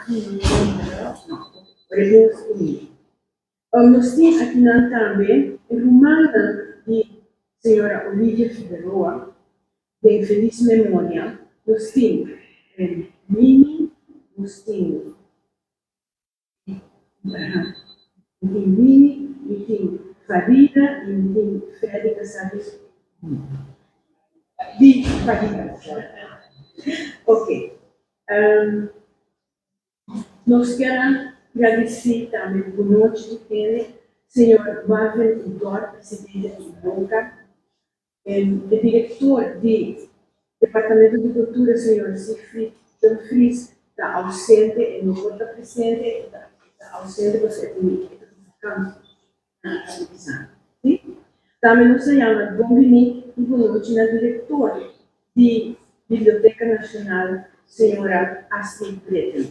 Nós temos aqui também a romana de senhora Olivia Figueroa, de feliz memória. Nós temos Mimi, nós temos Mimi, nós temos Farida e nós temos Félix Salles. De Farida. Ok. Nós queremos agradecer também por noite de ter senhor Marvin Udor, presidente do BOCA, o diretor do Departamento de Cultura, senhor Siegfried Dumfries, está ausente, não pode estar presente, está ausente, você tem que ficar na televisão. Também nos chama Dominique e boa noite na diretora da Biblioteca Nacional, senhora Astrid Bretel.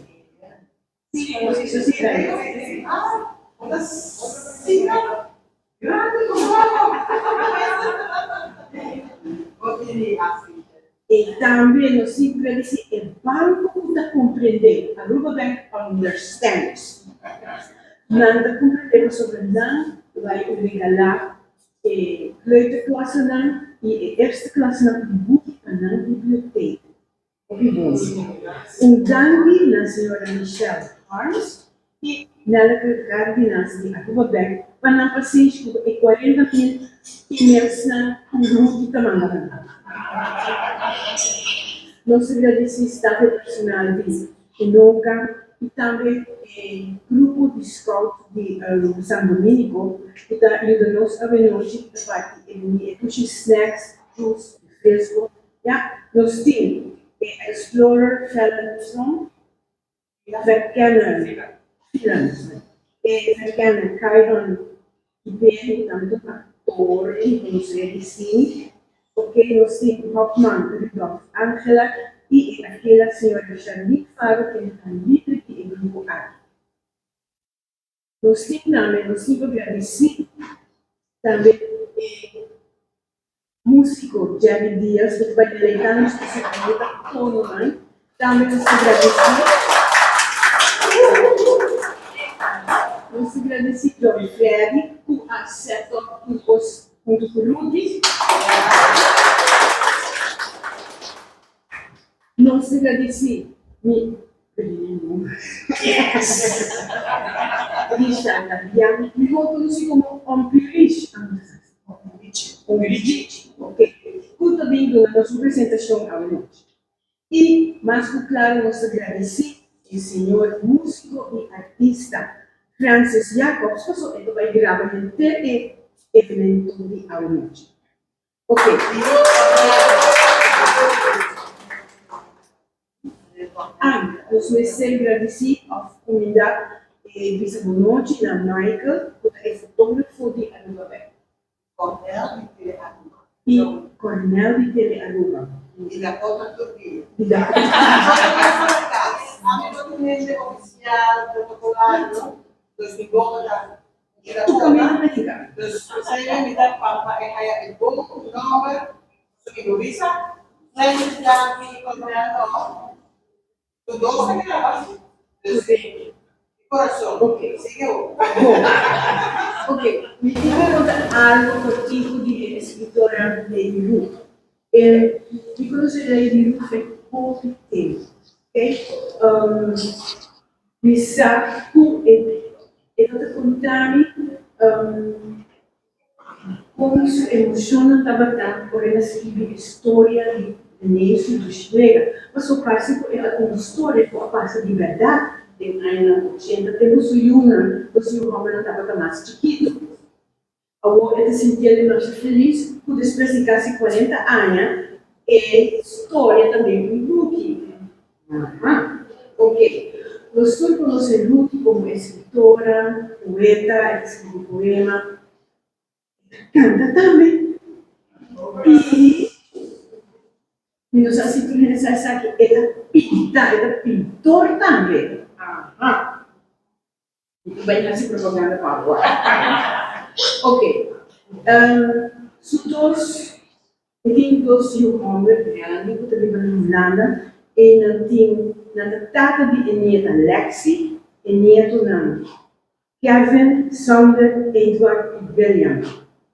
Sim, vocês se sentem? E também nós sempre dizemos, o banco está compreendendo, a Rubabank understands. Nada compreendemos sobre nada, vai regalar kleuterklasse e eerste klasse de boek na biblioteca. Dank na senhora Michelle Harms e Nelke Gardinas de Rubabank para pacientes com 40.000 e-mails na grupo de tamanho. Nós agradecemos o staff personal de Inoca e também o grupo de scout de São Domenico que está ajudando-nos a ver hoje a parte de snacks, juice, fresco. Nós temos Explorer Fellenson, verkennen films, verkennen Kairon Iberi, também ator, e conhecer sim. Ok, nós temos Hoffman, Rudolf Angela e aquela senhora Charlique Faro, que é livre e é grupo A. Nós temos também, nós temos agradecer também músico Jerry Dias, que vai deleitar-nos com essa caneta toda, também nós agradecemos John Ferry, que aceitou os conteúdos. Nós agradecemos Richard Bianchi, que vou conhecer como Ompirich. Ok. Muito bem-vindo à nossa apresentação à noite. E, mais que claro, nós agradecemos o senhor músico e artista Francis Jacobs, que vai gravar no evento de à noite. Ok. Nós vamos agradecer à comunidade de Bonotti, na Michael, que é fotógrafo de Aruba. Cornel de Tele Aruba. E da Cota Turquia. E da A documento oficial, protocolado, dos Nibola, Tu caminho americano. dos Procedimientos para el book, number, su visa, la identidad y contrato. Tu 12 grabas, corazón. Ok. Sigue. Ok, me dico algo por tipo de escritora de Biru. Me conoscerei Biru faz pouco tempo, ok? Mi sa che è stata contare come si emoziona trabalhar por ela scrive a storia di Nessu do Schwega, ma soprattutto è una storia che passa di verdade. Tem anos 80, temos uma, o homem estava mais chiquito. Agora, ele se sentia mais feliz, por depois de quase 40 anos, e história também com Luki. Ok. Nós todos conhecemos Luki como escritora, poeta, escreve poema, canta também. E nós assistimos a que era pintor também. Vai nasi propaganda Papua. Ok. Sutos, eu tenho dois homens, que também vão na Holanda, e não tenho na tata di Enieta Lexi, Enieto na Kevin, Sander, Edward e William.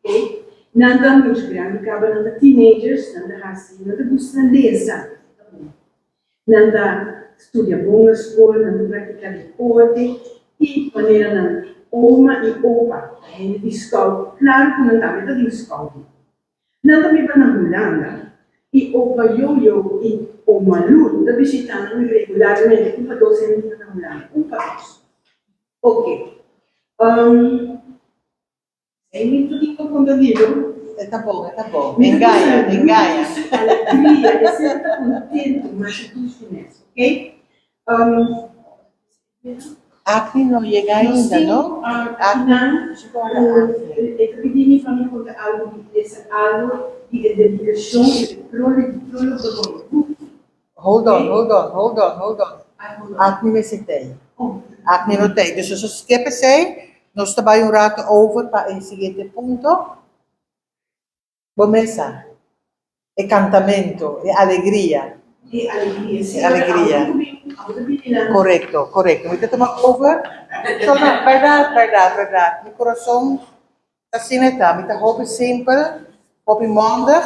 Okay? Nanda muito grande, acaba nanda teenagers, nanda hasi, nanda busca lesa. Nanda studia bom na escola, nanda pratica deporte, e maneira nanda oma e opa, ainda de escola, claro que nanda meta de escola. Nanda me va na Holanda, e opa yo e o Malu, da visitando regularmente, uma docente na Holanda, dos. Ok. É muito de conteúdo. Tá bom. Engaia. Alegria, é sempre contente, mas tudo chinês, ok? Acne não chega ainda, não? Não, eu pedi para me contar algo de dedicação e de prole. Hold on. Acne mesitei. Acne não tem. Dus als skip sei, nós trabalhamos um rato over para o seguinte ponto. Bomesa. É cantamento, é alegria. E alegria, sim. Alegria. Correcto. Muito tomar over. Só não, verdade. Meu coração está assim, tá? Muito hobby simples, hobby maandag.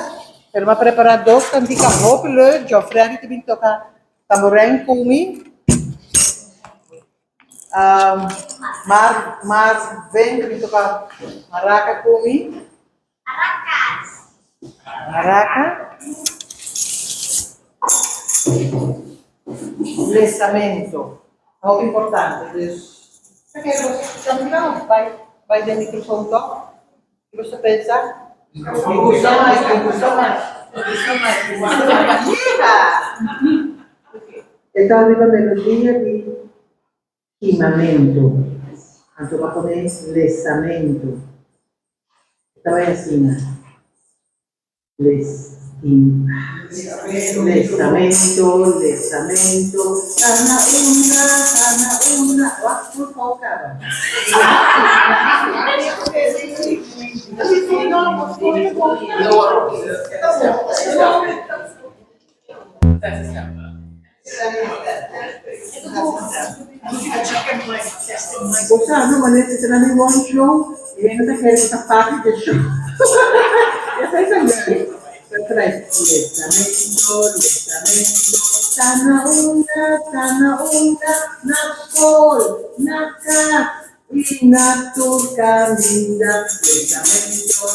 Pero maar preparar dois, dan fica hobby leuk. Já Freddy te vir tocar tamborim comigo. Maar vem te vir tocar maraca comigo. Maraca. Lesamento. Algo importante. Vai de microfone top. O que você pensa? Me gusta mais. Esta es una melodía de quimamento. Anto japonés, lesamento. Esta es así, ¿no? Lesamento. Sana una. Waktu kau kabar. Bossa, no, ma se la devo un show, diventa che questa parte del show. E sai sempre, lesamento, sana una, nascol, naca, inatur caminda,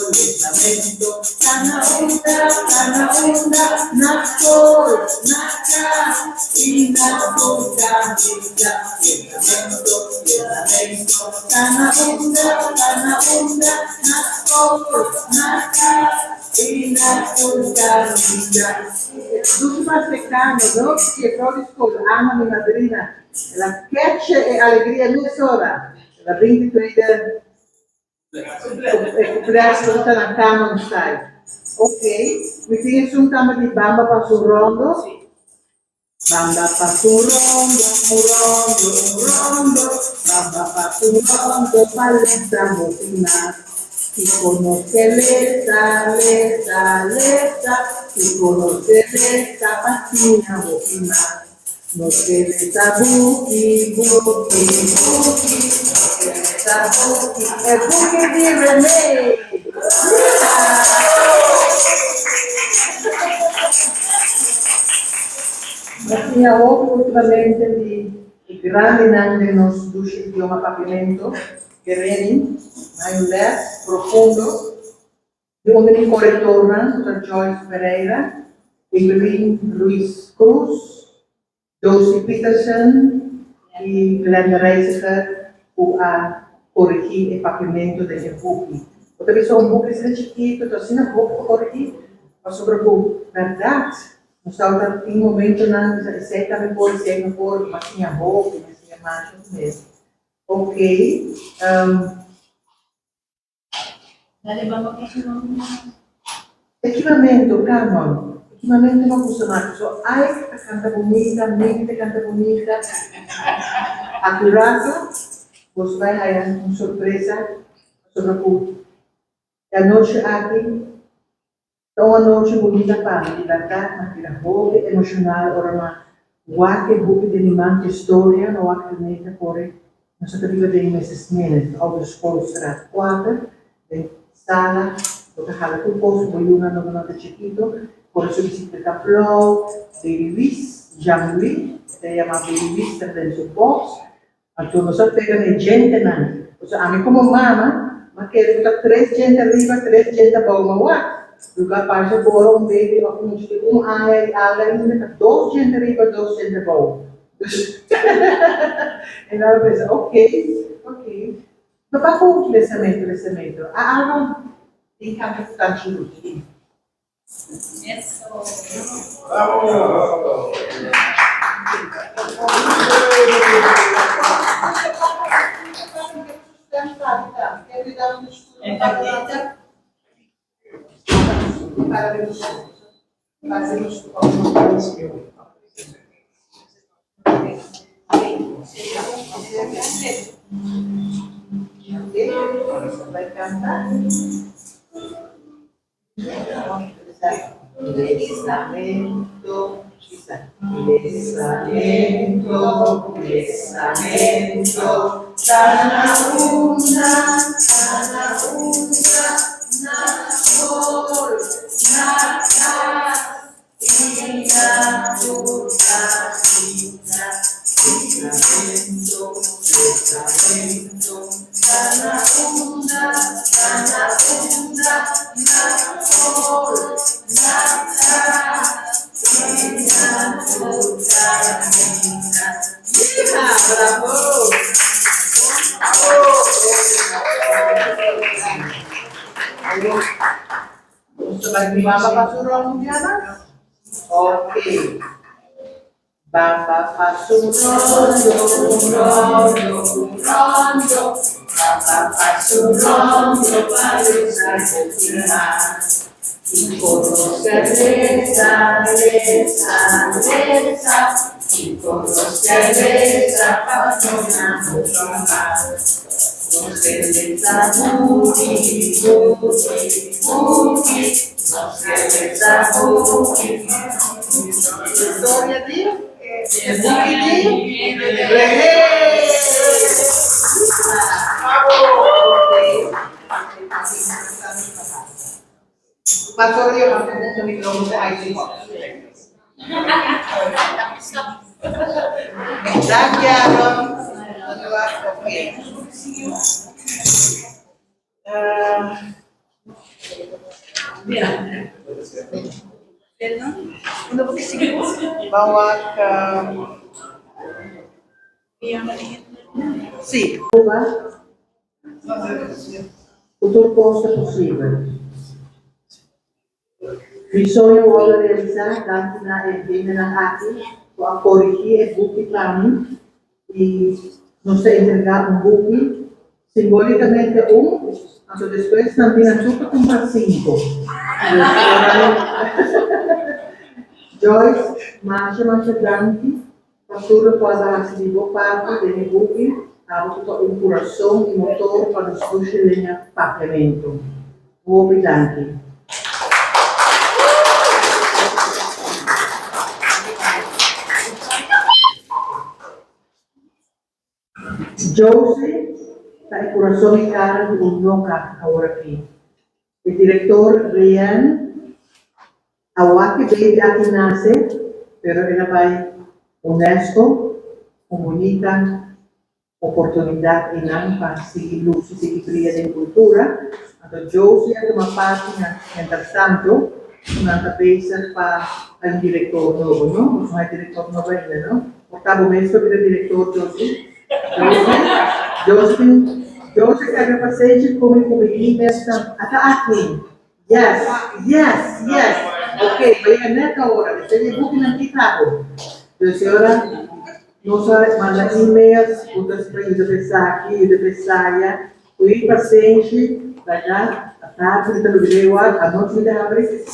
lesamento, sana una, nascol, naca, inatur caminda, lesamento, sana una, nascol, naca, inatur caminda. Tutti masticando, no? Che proprio scuola, ama mi madrina, la catch e allegria non sola, la 23 compleanno tutta la cama stai. Ok, mi tieni su un tema di bamba pa su rondo. Bamba pa su rondo, bamba pa su rondo, palestra motina. Si conoce letra, si conoce letra, patina motina. No se letra buki, no se letra buki, el buki di René. Martina Hope ultimamente di grandi nandi nos duši idioma papimento, Guerrini, hai un les profondo, di uomini correttorna, da Joyce Pereira, Evelyn Ruiz Cruz, Josie Peterson e Glenda Reiziger, o a corrigir o papimento desse book. Outra vez um book é chiquito, então assim não vou corrigir, mas sobre o verdade. Nós estamos em um momento na sei também pode ser no corpo, mas tinha roupa, mas tinha mais mesmo. Ok. Equipamento, calma. Equipamento não custa mais. Só ai, a canta bonita, mente canta bonita. Acurado, você vai ter uma surpresa sobre o culto. E a noite aqui. Então, uma noite bonita para libertar, para tirar roupa emocional, ora Wake boeken de niemand historia, no wake neta corre. Nós acabamos de meses meses, ao de Schoolstraat 4, de sala, do que jala tu posto, voy una no no chiquito, por eso visita Flow, Baby Luis, Jean-Louis, se llama Baby Luis, en su box. Entonces nosotros pegamos gente nani. O sea, a mí como mamá, me quiero estar 3 gente arriba, 3 gente abajo, lugar para por um baby, ala ainda, 2 gente arriba, 2 gente abajo. E ela pensa, ok. Mas para o crescimento, há algo em que é importante no time. Vai cantar. Lesamento, Sanaunda, na sol, na paz, e na fortaleza. Lesamento, Sanaunda, na sol, na paz, e na fortaleza. Bravo! Gusto ba ni Bamba Pasurong Diana? Okay. Bamba Pasurong, Bamba Pasurong, palos sa kutina. Ikonos cerveza, Ikonos cerveza, pasionamos romper. Nos cerveza, buki, nos cerveza, buki. Historia de buki de reggae. Pastor yo ang sa microphone sa IT box. Okay. Bawat sì, tutto il posto possibile. Bisogna vuole realizzare tanti e viene nati a corrigere e buchi plani e non si entregare un buchi simbolicamente anche después también tutto compra 5. Joyce, Marcia Danti, Pastor può darsi di parte dei buchi, ha avuto un corazón e motore per costruire il pavimento. Uomo Danti. Josie está el corazón y cara de un loca ahora aquí. El director Rian Awaki Baby aquí nace, pero él va honesto, comunica, oportunidad en para seguir luz y seguir brilla de cultura. Entonces Josie es una parte, mientras tanto, una cabeza para el director nuevo, ¿no? No hay director nuevo, ¿no? Octavo mes para el director Josie. Joseph era paciente como esta aqui. Yes. Ok, vai nessa hora, você de book na carro. A senhora não sabe mandar e-mails, outras coisas de pensar, o paciente, vai dar, a tarde, pelo vídeo, a noite de abre.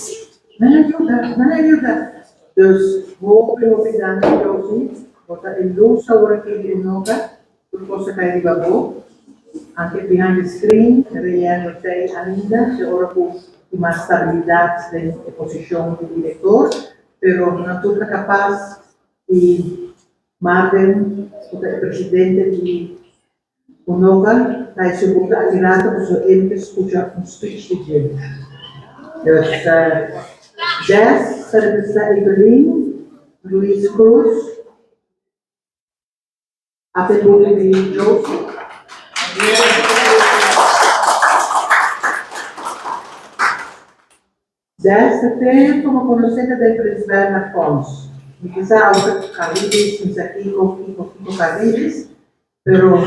Não ajuda. Então, vou pedir a Joseph, botar em luz agora que ele nunca, tudo possa cair de babou. Anche behind the screen, Rian sei ainda, se ora com uma estabilidade de posição do diretor, pero não tudo capaz e Martin, o presidente de Onoga, hij is ook de agitator, zo even escuchar um speech de ele. Dus, 10, está representada Evelyn, Luiz Cruz, a pergunta de Joseph. Desta tem como conhecida da empresa Berna Fons. E quizá outra Caribes, não sei aqui, com Caribes, pero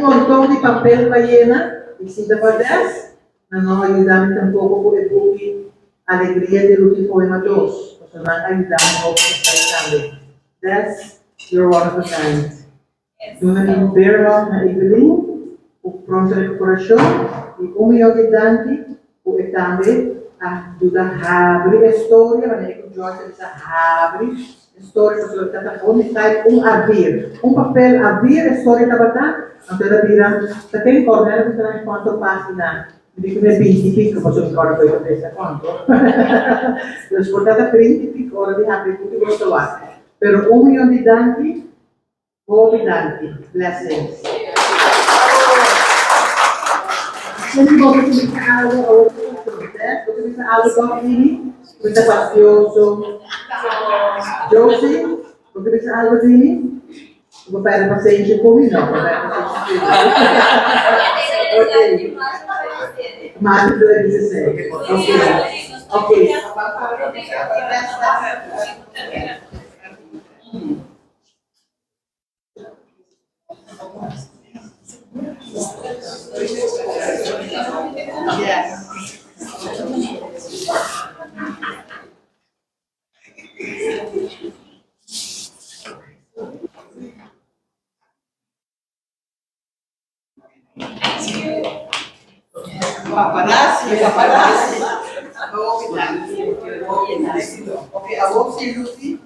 montão de papel para llenar, e se dá para 10, não ajudamos tampouco com o book Alegria de Luto Poema 2. Então, não ajudamos a outra também. 10, you're one of a kind. Dona de Berna na Evelyn, o pronto de recuperação, e milhão de Dante, o também ajuda a abrir a história, maneira que o Jorge diz, abre a história, a pessoa está onde está abrir. Papel, abrir a história da batata, então ela vira, está tem corner, você não encontra página, digo, não é 25, mas eu não encontro coisa dessa, quanto? Eu exportada 25 horas de abrir, porque eu gosto de lá. Pero milhão de Dante, Dante, blessings. Sempre vou utilizar algo about ini, kita pastioso, Josie, porque bisa algo ini, vou para paciente comigo, não, para paciente comigo. Mais de 16, ok. Yes. Paparazzi. Okay, I won't see Lucy.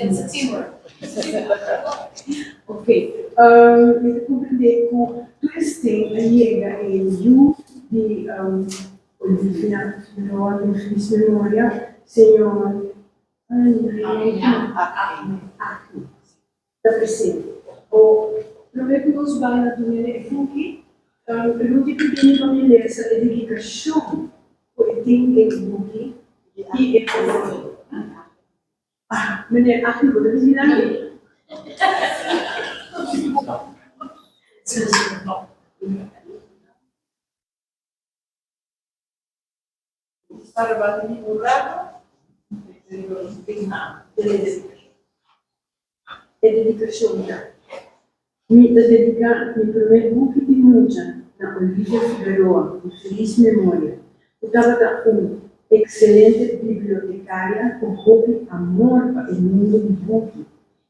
It's a teamwork. Ok, mi comprende que queste llega in giù di Olivia, no, di Feliz Memoria, signor da presente. O provedemos bala do nele funki, l'ultimo che mi famiglia è dedicazione, poi ting e buchi, e meneer Achim, wat is hier aan? Para bater um rato, dedicazione. Mi dedica mi primer buchi di Mucha, da Olivia Figueroa, di Feliz Memoria. Estaba excelente bibliotecaria com hobby amor para o mundo do book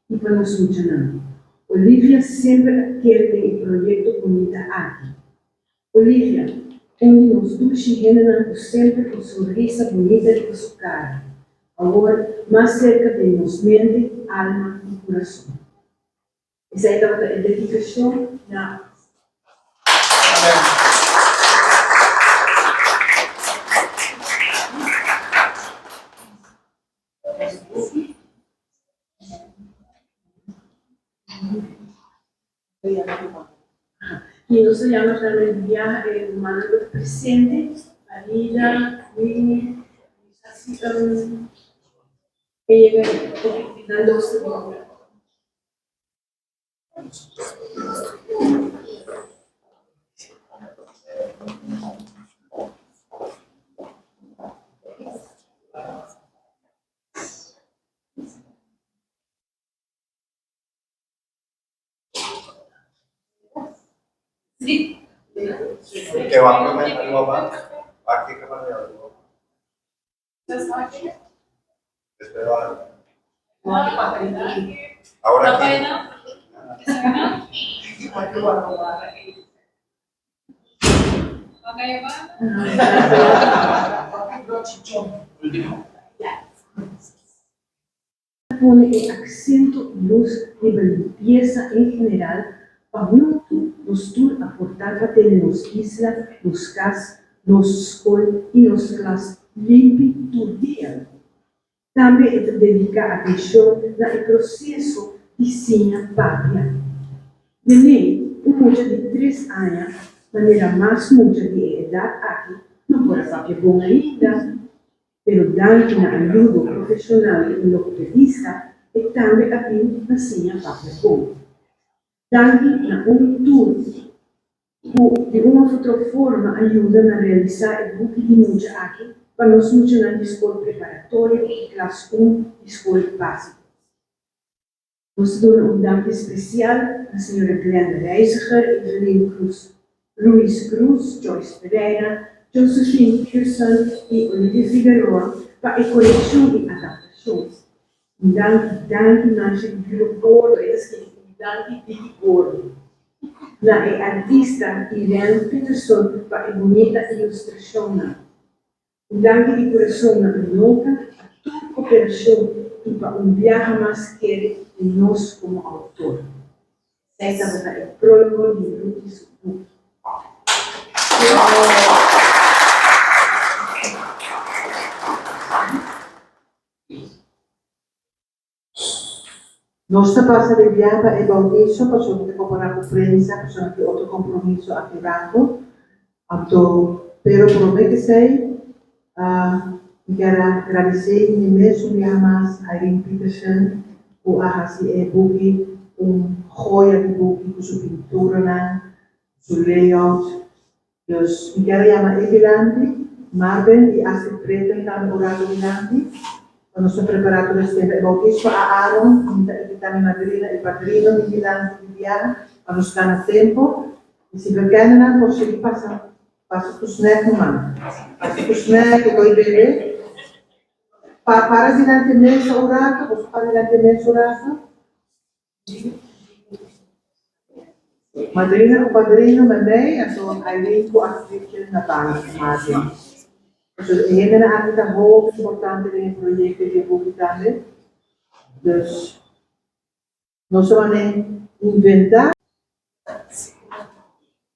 e para nós funcionando. Olivia sempre quer ter projeto Unida aqui. Olivia, de nós dois generando sempre com sorriso bonita de sua cara. Agora, mais cerca de nos mente, alma e coração. Essa é a dedicação na y no se llama también viaje humano presente, Anila, Winnie, así que llega dando este nombre. Sí. Que va a comer a Luapa. Aquí que va a Luapa. Espero ahora. Pone el acento en los de la limpieza en general, para nos tur aportar para tener nos islas, nos cas, nos escolas y nos clases limpi todo día. También dedica atención al proceso de diseño patria. De ley, un muchacho de 3 años, manera más mucha de edad aquí, no puede papia buena ainda, pero dando una ayuda profesional y logopedista, e también aquí enseña papia buena. Dando una tour de una otra forma ayuda a realizar el buque de mucha aquí, para nos mucha en la escuela preparatoria y clase 1 de escuela básica. Nos doen een dank especial a señora Glenda Reiziger, Evelyn Cruz, Luis Cruz, Joyce Pereira, Josephine Pearson y Olivia Figueroa para la corrección y adaptación. Un dank naar zijn bureau, een dank die gordo. Na el artista Irene Peterson para la bonita ilustración. Un dank die corazón a nota, a tu cooperación y para un viaje más quiere de nos como autor. Esta es el prólogo de Rutis Book. Nossa passa de viagem é bautizo, passou de comparar com prensa, passou de outro compromisso ativo. Pero promete-se, quero agradecer imenso mais a Irene Peterson, por esse book, joia de book, com sua pintura, seu layout. Dus ik quero chamar Evilandi, Marvin e a secretaria da Oráculo Evilandi. Quando sono preparato per sempre, bautizzo a Aaron, che sta in madrina, il padrino di Milano di Diana, quando stanno a tempo, e si verkennen, poi si passa tu snack man. Passa tu snack, e poi bebe. Para dinante mezzo oraca, posso fare dinante mezzo oraca? Madrina o padrino met mij, en zo'n Eileen voor actiefje naar buiten maken. Dus een en ander dat hoog importante in projecten die publiciteit. Dus non so ne inventar.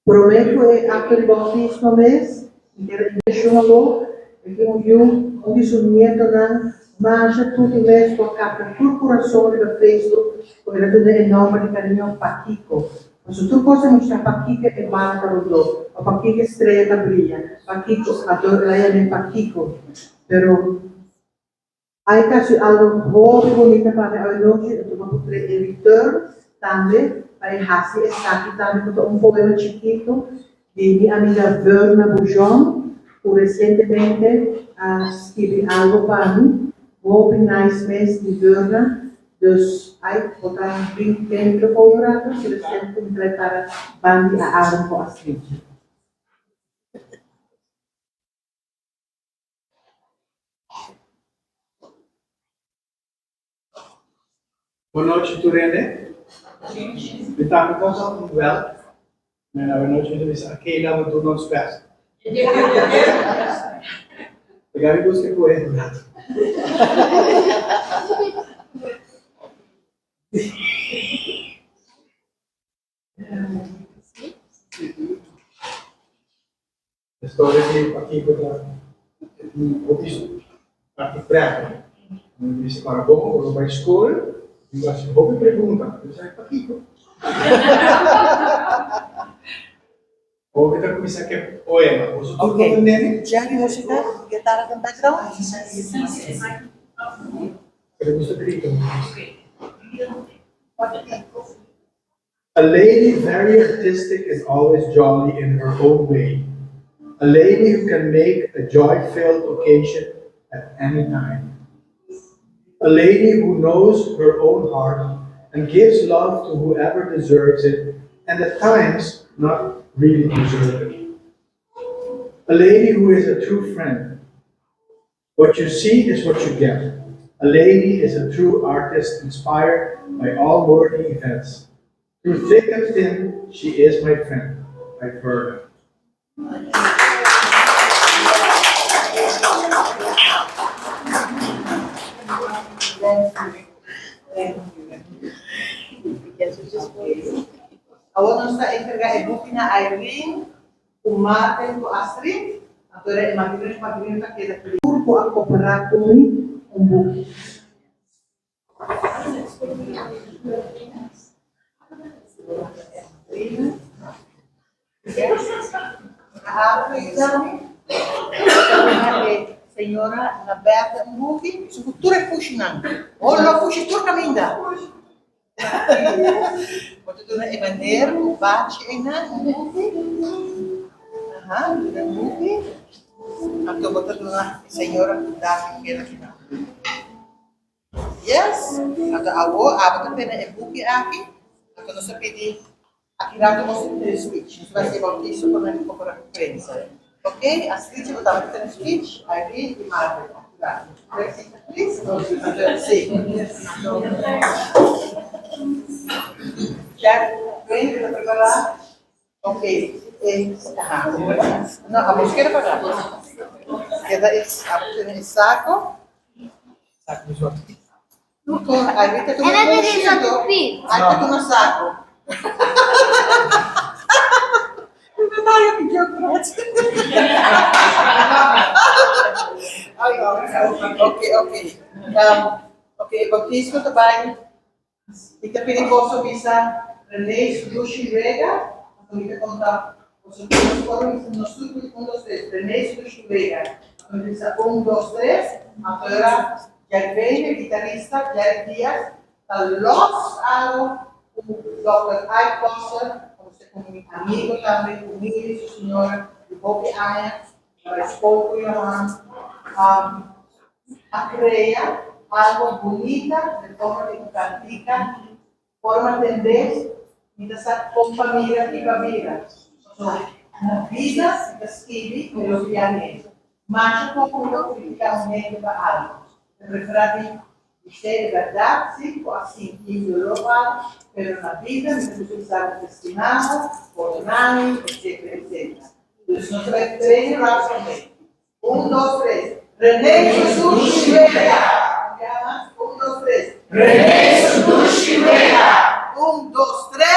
Prometo é aquele bautismo mês, que era intencional, que um discernimento na marcha tudo mês por capa por coração de Facebook, por era tudo enorme de carinho Paquico. Mas tu cosa mostrar Paquico é barata rodou, a Paquico estreia da brilha, Paquico adora ela é Paquico, pero hay casi algo muy bonito para hoy, tu vas a poder editar también, para hacer está aquí también con un poema chiquito de mi amiga Verna Bujon, que recientemente escribió algo para mí, muy nice mes de Verna, dus hay otra bring dentro por rato, si lo siento para bandi a Aaron por escribir. Boa noite, Turene. We tamen constant wel. Maar nou, boa noite, dus aqui lá no turno dos pés. Pegar e buscar com ele. História que aqui para isso aqui prático. Não disse para bom ou para escola. E eu acho que vou me perguntar, eu já aqui. Ou kita começar aqui poema. Você tudo Okay. nene? Jerry, música, guitarra com background? Pero gusto grito. A lady very artistic is always jolly in her own way. A lady who can make a joy-filled occasion at any time. A lady who knows her own heart and gives love to whoever deserves it, and at times not really deserve it. A lady who is a true friend. What you see is what you get. A lady is a true artist inspired by all worthy events. Through thick and thin, she is my friend. By Verna. Ahora nos está entregando a Irene, o Martin, o Astrid. Agora é uma grande que é grupo a cooperar comigo buque. Senhora Roberta Mbuki, su cultura é puxinando. Olha, puxa tudo caminha. Pode tu na evander, bate e na Mbuki. Aha, Mbuki. Atau botar tu na senhora da que aqui na. Yes, atau awo tu na Mbuki aqui. Atau nós pedir aqui lá tu mostra o speech. Vai ser bautizo para a prensa. Ok, a speech eu estava fazendo speech, aí e Marvel. Please, já vem para preparar? Ok. Não, a música era para lá. Queda esse saco. Saco de jogo. Aí está tudo no Aí está tudo no saco. Ok, bautismo também. Kita perigoso bisa René Sushi Vega. Kita contar os últimos nos últimos 1, 2, 3. René Sushi Vega. Bisa 1, 2, 3. Agora já vem o guitarrista Jair Dias. Los hago o Dr. Ike Foster. Como amigo também, comigo e sua senhora, de Bob Aya, para esposo e a creia algo bonita, de forma de cantica, forma de entender, e dessa com família e família. Na vida, que escreve, elogiamento. Mas como não politicamente para algo. Refrate dizer verdade, sim, ou assim, individual, pero na vida necesito estar destinado, ordenado, etc, etc. Entonces, no se va a treinar solamente. 1, 2, 3. René Jesus Rivera. 1, 2, 3. René Jesus Rivera. 1, 2, 3.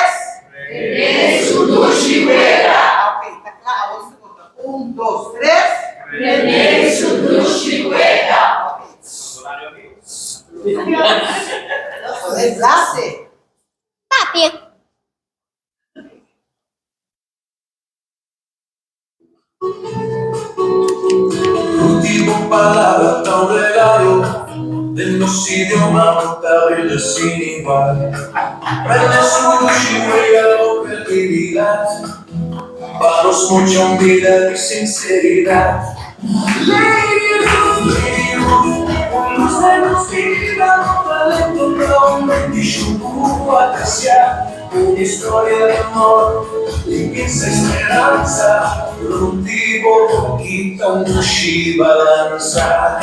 René Jesus Rivera. Ok, está claro. 1, 2, 3. René Jesus Rivera. Enlace. Papi. L'ultimo palabra un regalo del nostro idioma portabile sin igual. Prende su luci regalo creatividad, paros mucha vida y sinceridad. Lady Ruth, luz de luz vida, talento grande y shubu acacia, una historia de amor, limpieza esperanza, un tipo poquito, una shiva danza.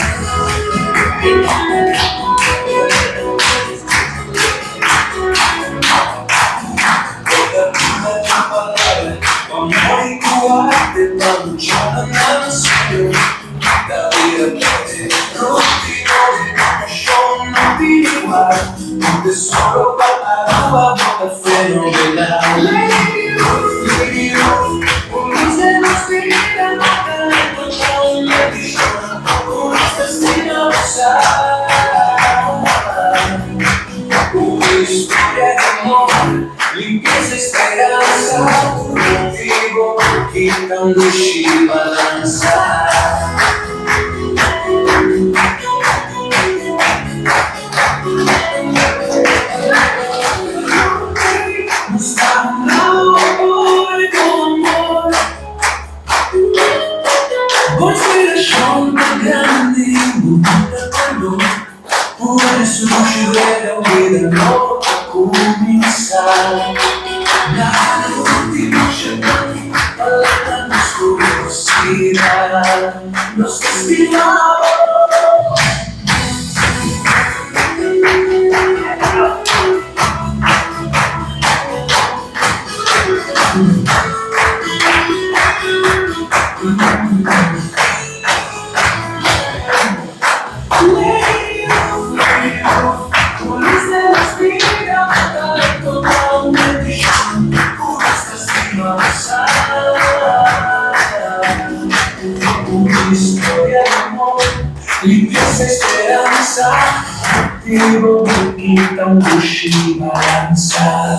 Amor y tu arte, manchada nación, la vida que te rodeó, yo no vine igual, un tesoro para la fenomenal. Lady Ruth, por luz de los vida, no te encuentro una edición, con esta escena usada, una historia de amor, limpieza esperanza, contigo quitando y balanza. Nos hablamos hoy con amor, por inspiración tan grande, bonita calor, por eso no llega vida no comienza. La última llamada, palabra desconocida, nos destinamos. isa Di mo makitang bushi balansa